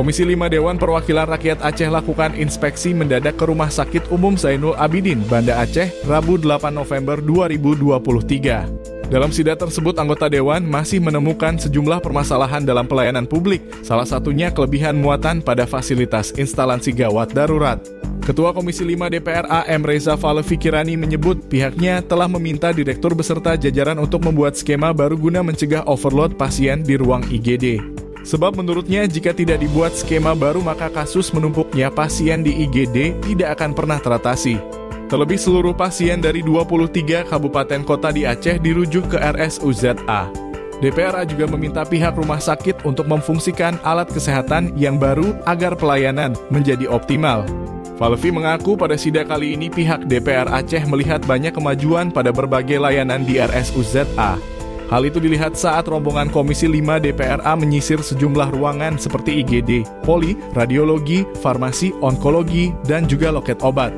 Komisi 5 Dewan Perwakilan Rakyat Aceh lakukan inspeksi mendadak ke Rumah Sakit Umum Zainul Abidin, Banda Aceh, Rabu 8 November 2023. Dalam sidak tersebut, anggota Dewan masih menemukan sejumlah permasalahan dalam pelayanan publik, salah satunya kelebihan muatan pada fasilitas instalasi gawat darurat. Ketua Komisi 5 DPR AM Reza Falevi Kirani menyebut pihaknya telah meminta direktur beserta jajaran untuk membuat skema baru guna mencegah overload pasien di ruang IGD. Sebab menurutnya jika tidak dibuat skema baru maka kasus menumpuknya pasien di IGD tidak akan pernah teratasi. Terlebih seluruh pasien dari 23 kabupaten kota di Aceh dirujuk ke RSUZA. DPRA juga meminta pihak rumah sakit untuk memfungsikan alat kesehatan yang baru agar pelayanan menjadi optimal. Falevi mengaku pada sidak kali ini pihak DPR Aceh melihat banyak kemajuan pada berbagai layanan di RSUZA. Hal itu dilihat saat rombongan Komisi 5 DPRA menyisir sejumlah ruangan seperti IGD, poli, radiologi, farmasi, onkologi, dan juga loket obat.